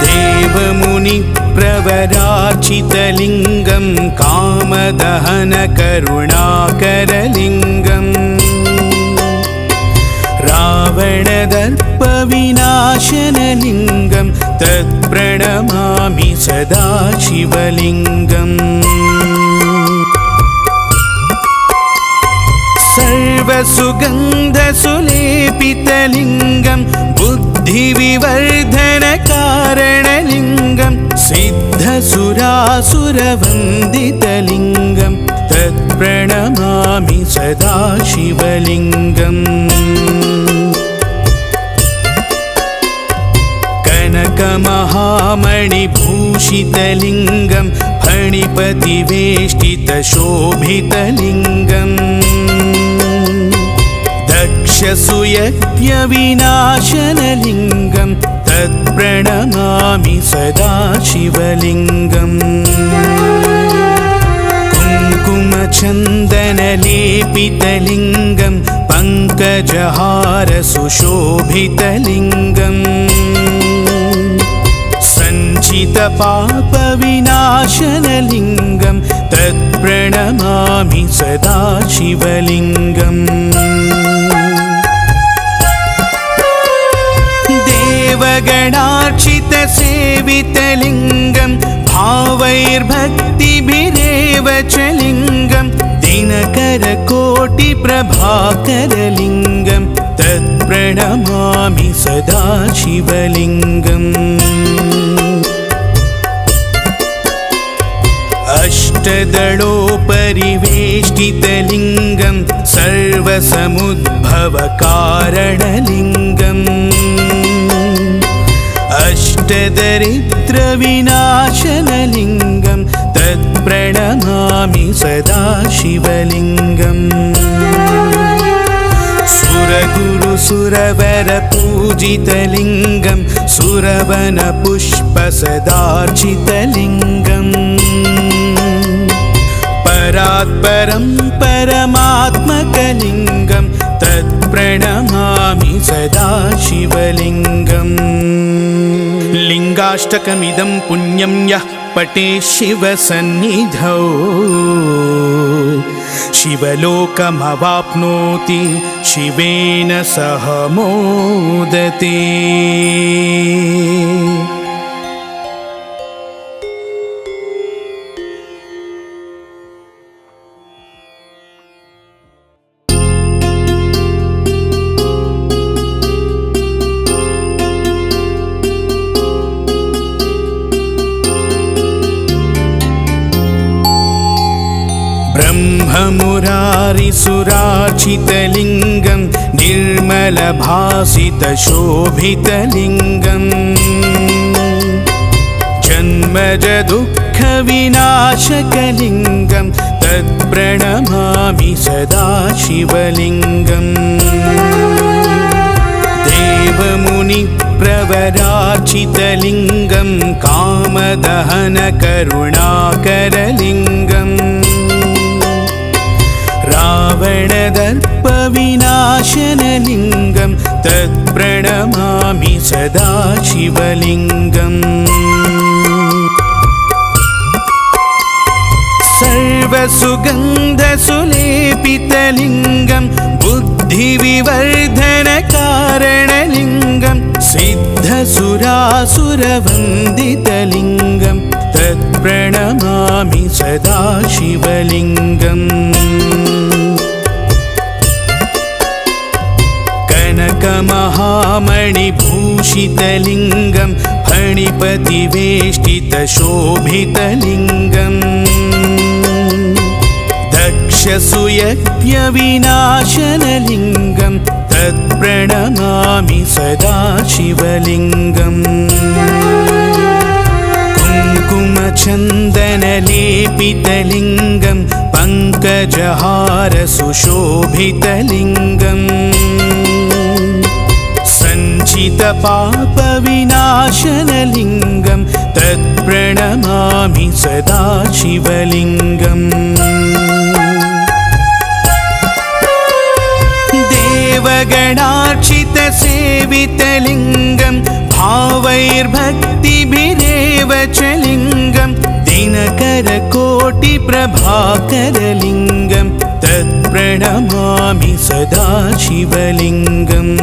देवमुनिप्रवरार्चितलिङ्गं कामदहनकरुणाकरलिङ्गम् रावणदर्पविनाशनलिङ्गं तत्प्रणमामि सदा शिवलिङ्गम् सर्वसुगन्धसुलेपितलिङ्गं बुद्धिविवर्धनकारणलिङ्गं सिद्धसुरासुरवन्दितलिङ्गं तत्प्रणमामि सदा शिवलिङ्गम् कनकमहामणिभूषितलिङ्गं फणिपतिवेष्टितशोभितलिङ्गम् दक्षसुयज्ञविनाशनलिङ्गं तत्प्रणमामि सदा शिवलिङ्गम् कुङ्कुमचन्दनलेपितलिङ्गं पङ्कजहारसुशोभितलिङ्गम् सञ्चितपापविनाशनलिङ्गं तत्प्रणमामि सदा शिवलिङ्गम् देवगणार्चितसेवितलिङ्गं भावैर्भक्तिभिरेव च लिङ्गं दिनकरकोटिप्रभाकरलिङ्गं तत्प्रणमामि सदा शिवलिङ्गम् अष्टदलोपरिवेष्टितलिङ्गं सर्वसमुद्भवकारणलिङ्गम् अष्टदरिद्रविनाशनलिङ्गं तत्प्रणमामि सदा शिवलिङ्गम् सुरगुरुसुरवरपूजितलिङ्गं सुरवनपुष्पसदार्चितलिङ्गम् परात्परं परमात्मकलिङ्गं तत्प्रणमामि सदा शिवलिङ्गम् लिङ्गाष्टकमिदं पुण्यं यः पठेत् शिवसन्निधौ शिवलोकमवाप्नोति शिवेन सह मोदते। ब्रह्ममुरारिसुरार्चितलिङ्गं निर्मलभासितशोभितलिङ्गम् जन्मजदुःखविनाशकलिङ्गं तत्प्रणमामि सदा शिवलिङ्गम् देवमुनिप्रवरार्चितलिङ्गं कामदहनकरुणाकरलिङ्गम् रावणदर्पविनाशनलिङ्गं तत्प्रणमामि सदा शिवलिङ्गम् सर्वसुगन्धसुलेपितलिङ्गं बुद्धिविवर्धनकारणलिङ्गं सिद्धसुरासुरवन्दितलिङ्गं तत्प्रणमामि सदा शिवलिङ्गम् कनकमहामणिभूषितलिङ्गं फणिपतिवेष्टितशोभितलिङ्गम् दक्षसुयज्ञविनाशनलिङ्गं तत्प्रणमामि सदा शिवलिङ्गम् कुङ्कुमचन्दनलेपितलिङ्गं पङ्कजहारसुशोभितलिङ्गम् सञ्चितपापविनाशनलिङ्गं तत्प्रणमामि सदा शिवलिङ्गम् देवगणार्चितसेवितलिङ्गं भावैर्भक्तिभिरेव च लिङ्गं दिनकरकोटिप्रभाकरलिङ्गं तत्प्रणमामि सदा शिवलिङ्गम्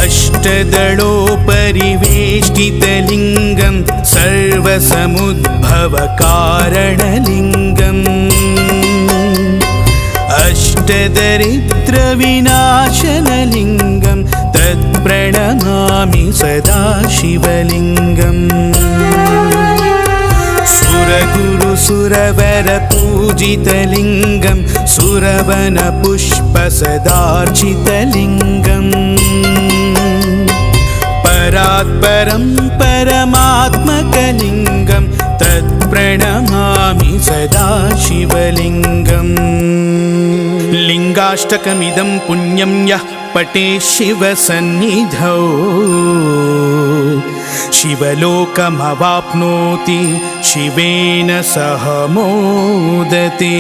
अष्टदलोपरिवेष्टितलिङ्गं सर्वसमुद्भवकारणलिङ्गम् अष्टदरिद्रविनाशनलिङ्गं तत्प्रणमामि सदा शिवलिङ्गम् सुरगुरुसुरवरपूजितलिङ्गं सुरवनपुष्पसदार्चितलिङ्गम् परात्परं परमात्मकलिङ्गं तत्प्रणमामि सदा शिवलिङ्गम् लिङ्गाष्टकमिदं पुण्यं यः पठेत् शिवसन्निधौ शिवलोकमवाप्नोति शिवेन सह मोदते।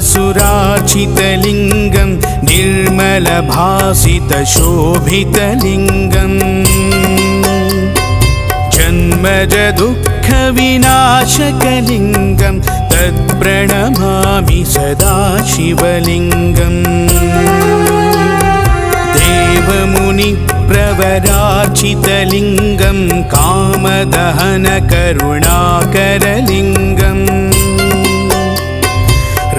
मुरारिसुरार्चितलिङ्गं निर्मलभासितशोभितलिङ्गम् जन्मजदुःखविनाशकलिङ्गं तत्प्रणमामि सदा शिवलिङ्गम् देवमुनिप्रवरार्चितलिङ्गं कामदहनकरुणाकरलिङ्गम्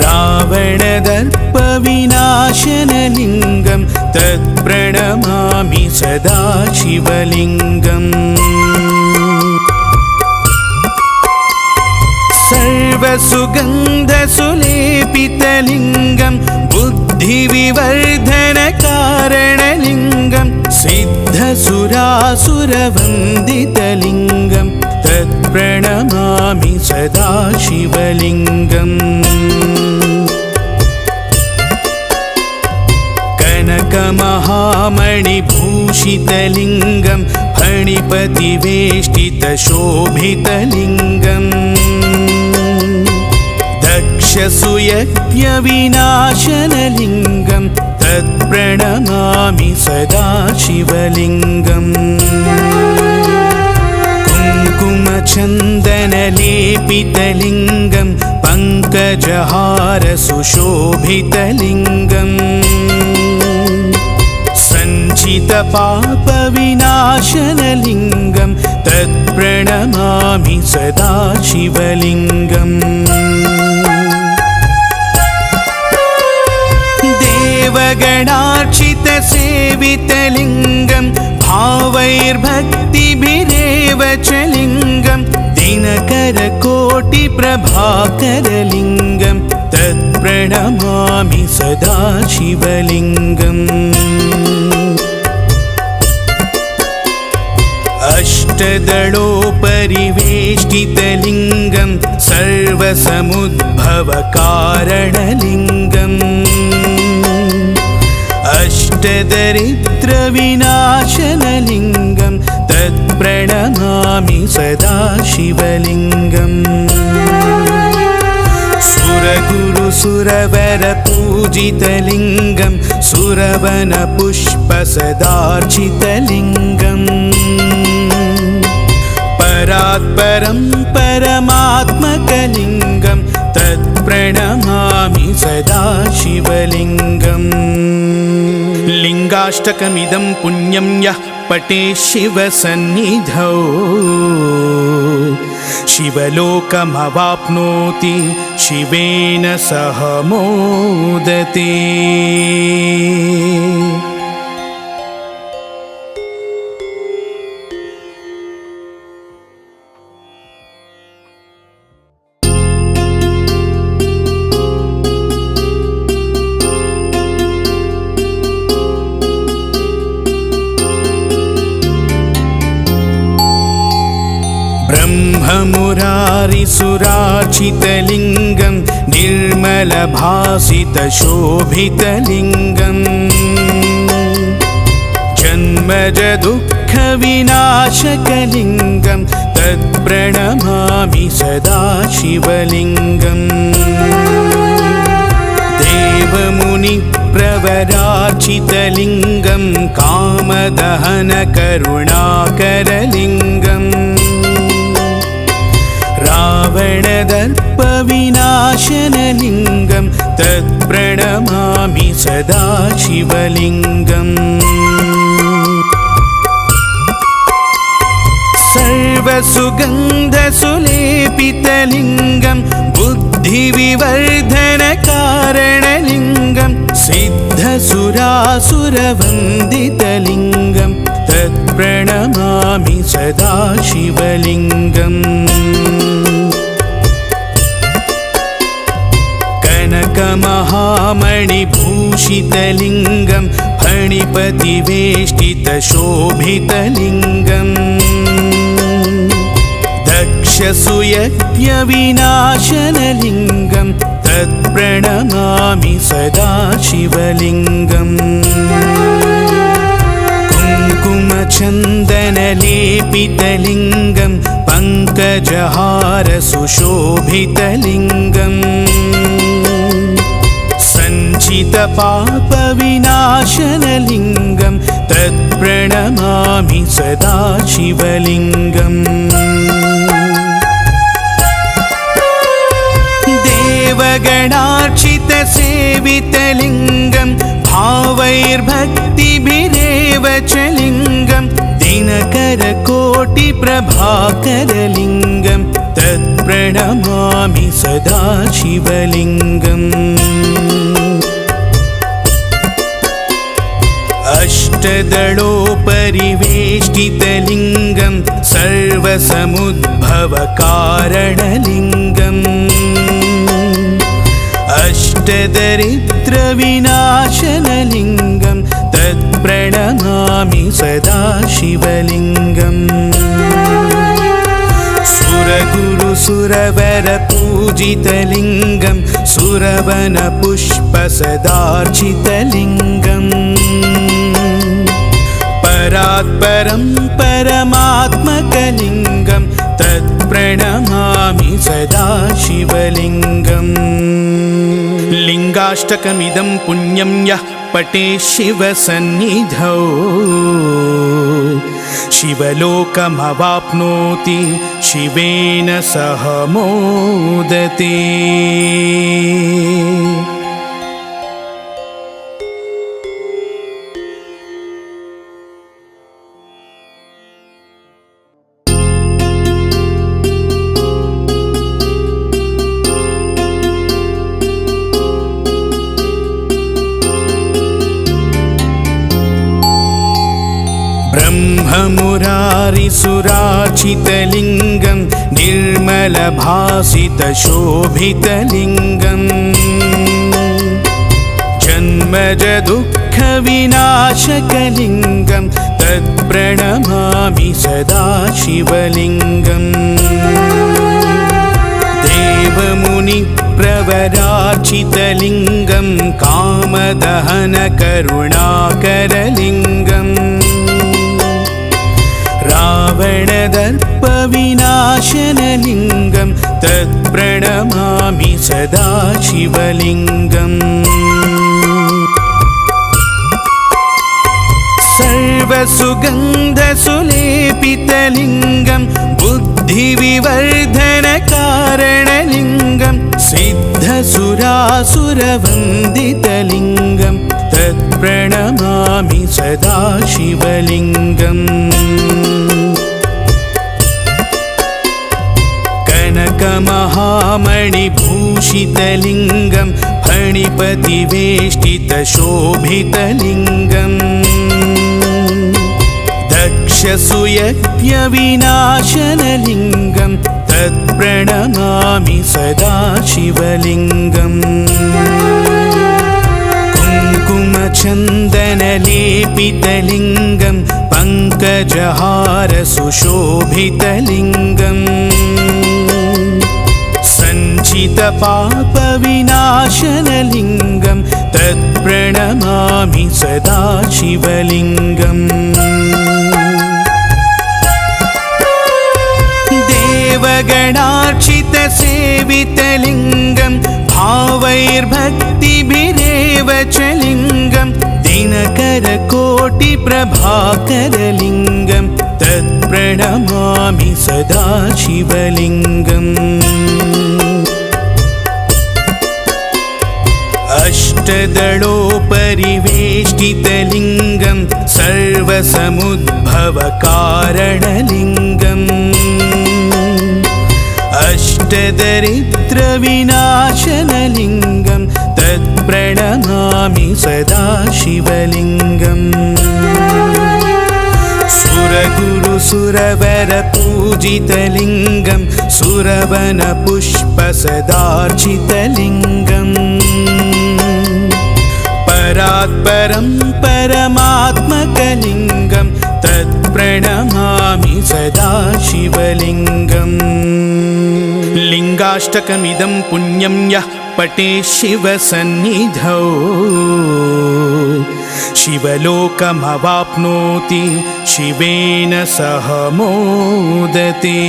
रावणदर्पविनाशनलिङ्गं तत्प्रणमामि सदा शिवलिङ्गम् सर्वसुगन्धसुलेपितलिङ्गं बुद्धिविवर्धनकारणलिङ्गं सिद्धसुरासुरवन्दितलिङ्गं तत्प्रणमामि सदा शिवलिङ्गम् कनकमहामणिभूषितलिङ्गं फणिपतिवेष्टितशोभितलिङ्गम् दक्षसुयज्ञविनाशनलिङ्गं तत्प्रणमामि सदा शिवलिङ्गम् कुङ्कुमचन्दनलेपितलिङ्गं पङ्कजहारसुशोभितलिङ्गम् सञ्चितपापविनाशनलिङ्गं तत्प्रणमामि सदा शिवलिङ्गम् देवगणार्चितसेवितलिङ्गं भावैर्भक्तिभिरेव च लिङ्गं दिनकरकोटिप्रभाकरलिङ्गं तत्प्रणमामि सदा शिवलिङ्गम् अष्टदलोपरिवेष्टितलिङ्गं सर्वसमुद्भवकारणलिङ्गम् अष्टदरिद्रविनाशनलिङ्गं तत्प्रणमामि सदा शिवलिङ्गम् सुरगुरुसुरवरपूजितलिङ्गं सुरवनपुष्पसदार्चितलिङ्गम् परात्परं परमात्मकलिङ्गं तत्प्रणमामि सदा शिवलिङ्गम् लिङ्गाष्टकमिदं पुण्यं यः पठेत् शिवसन्निधौ शिवलोकमवाप्नोति शिवेन सह मोदते। ब्रह्ममुरारिसुरार्चितलिङ्गं निर्मलभासितशोभितलिङ्गम् जन्मजदुःखविनाशकलिङ्गं तत्प्रणमामि सदा शिवलिङ्गम् देवमुनिप्रवरार्चितलिङ्गं कामदहनकरुणाकरलिङ्गम् रावणदर्पविनाशनलिङ्गं तत्प्रणमामि सदा शिवलिङ्गम् सर्वसुगन्धसुलेपितलिङ्गं बुद्धिविवर्धनकारणलिङ्गं सिद्धसुरासुरवन्दितलिङ्गं तत्प्रणमामि सदा शिवलिङ्गम् कनकमहामणिभूषितलिङ्गं फणिपतिवेष्टितशोभितलिङ्गम् दक्षसुयज्ञविनाशनलिङ्गं तत्प्रणमामि सदा शिवलिङ्गम् कुङ्कुमचन्दनलेपितलिङ्गं पङ्कजहारसुशोभितलिङ्गम् सञ्चितपापविनाशनलिङ्गं तत्प्रणमामि सदा शिवलिङ्गम् देवगणार्चितसेवितलिङ्गं भावैर्भक्तिभिरेव च लिङ्गं दिनकरकोटिप्रभाकरलिङ्गं तत्प्रणमामि सदा शिवलिङ्गम् अष्टदलोपरिवेष्टितलिङ्गं सर्वसमुद्भवकारणलिङ्गम् अष्टदरिद्रविनाशनलिङ्गं तत्प्रणमामि सदा शिवलिङ्गम् सुरगुरुसुरवरपूजितलिङ्गं सुरवनपुष्पसदार्चितलिङ्गम् परात्परं परमात्मकलिङ्गं तत्प्रणमामि सदा शिवलिङ्गम् लिङ्गाष्टकमिदं पुण्यं यः पठेत् शिवसन्निधौ शिवलोकमवाप्नोति शिवेन सह मोदते। ब्रह्ममुरारिसुरार्चितलिङ्गं निर्मलभासितशोभितलिङ्गम् जन्मजदुःखविनाशकलिङ्गं तत्प्रणमामि सदा शिवलिङ्गम् देवमुनिप्रवरार्चितलिङ्गं कामदहनकरुणाकरलिङ्गम् रावणदर्पविनाशनलिङ्गं तत्प्रणमामि सदा शिवलिङ्गम् सर्वसुगन्धसुलेपितलिङ्गं बुद्धिविवर्धनकारणलिङ्गं सिद्धसुरासुरवन्दितलिङ्गं तत्प्रणमामि सदा शिवलिङ्गम् कनकमहामणिभूषितलिङ्गं फणिपतिवेष्टितशोभितलिङ्गम् दक्षसुयज्ञविनाशनलिङ्गं तत्प्रणमामि सदा शिवलिङ्गम् कुङ्कुमचन्दनलेपितलिङ्गं पङ्कजहारसुशोभितलिङ्गम् सञ्चितपापविनाशनलिङ्गं तत्प्रणमामि सदा शिवलिङ्गम् देवगणार्चितसेवितलिङ्गं भावैर्भक्तिभिरेव च लिङ्गं दिनकरकोटिप्रभाकरलिङ्गं तत्प्रणमामि सदा शिवलिङ्गम् अष्टदलोपरिवेष्टितलिङ्गं सर्वसमुद्भवकारणलिङ्गम् अष्टदरिद्रविनाशनलिङ्गं तत्प्रणमामि सदा शिवलिङ्गम् सुरगुरुसुरवरपूजितलिङ्गं सुरवनपुष्पसदार्चितलिङ्गम् परात्परं परमात्मकलिङ्गं तत्प्रणमामि सदा शिवलिङ्गम् लिङ्गाष्टकमिदं पुण्यं यः पठेत् शिवसन्निधौ शिवलोकमवाप्नोति शिवेन सह मोदते।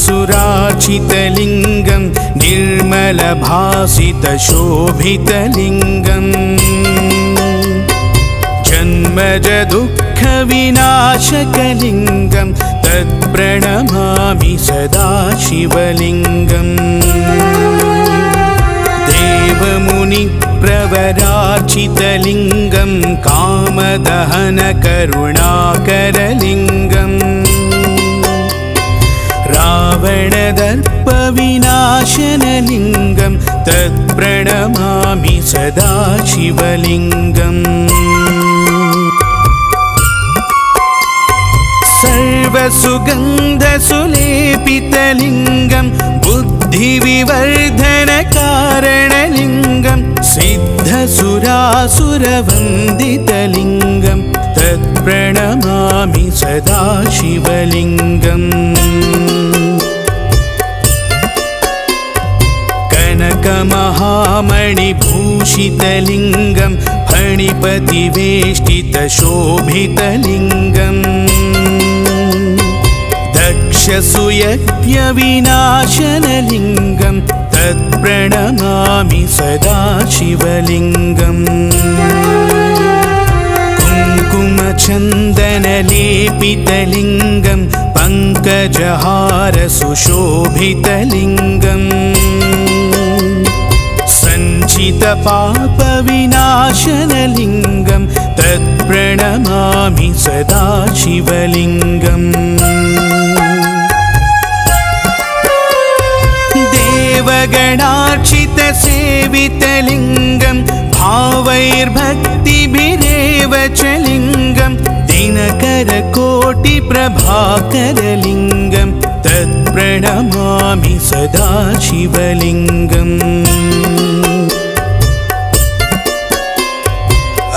सुरार्चितलिङ्गं निर्मलभासितशोभितलिङ्गम् जन्मजदुःखविनाशकलिङ्गं तत्प्रणमामि सदा शिवलिङ्गम् देवमुनिप्रवरार्चितलिङ्गं कामदहनकरुणाकरलिङ्गम् रावणदर्पविनाशनलिङ्गं तत्प्रणमामि सदा शिवलिङ्गम् सर्वसुगन्धसुलेपितलिङ्गं बुद्धिविवर्धनकारणलिङ्गं सिद्धसुरासुरवन्दितलिङ्गं तत्प्रणमामि सदा शिवलिङ्गम् कनकमहामणिभूषितलिङ्गं फणिपतिवेष्टितशोभितलिङ्गम् दक्षसुयज्ञविनाशनलिङ्गं तत्प्रणमामि सदा शिवलिङ्गम् कुङ्कुमचन्दनलेपितलिङ्गं पङ्कजहारसुशोभितलिङ्गम् सञ्चितपापविनाशनलिङ्गं तत्प्रणमामि सदा शिवलिङ्गम् देवगणार्चितसेवितलिङ्गं भावैर्भक्तिभिरेव च लिङ्गं दिनकरकोटिप्रभाकरलिङ्गं तत्प्रणमामि सदा शिवलिङ्गम्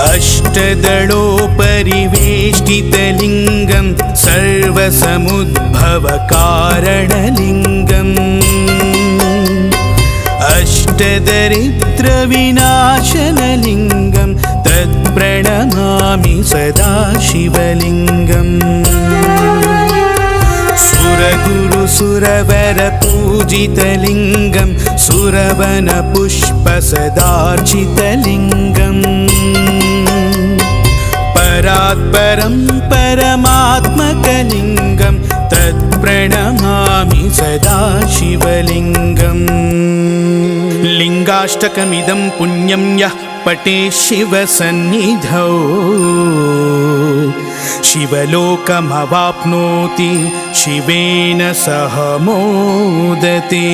अष्टदलोपरिवेष्टितलिङ्गं सर्वसमुद्भवकारणलिङ्गम् अष्टदरिद्रविनाशनलिङ्गं तत्प्रणमामि सदा शिवलिङ्गम् सुरगुरुसुरवरपूजितलिङ्गं सुरवनपुष्पसदार्चितलिङ्गम् परात्परं परमात्मकलिङ्गं तत्प्रणमामि सदा शिवलिङ्गम् लिङ्गाष्टकमिदं पुण्यं यः पठेत् शिवसन्निधौ शिवलोकमवाप्नोति शिवेन सह मोदते।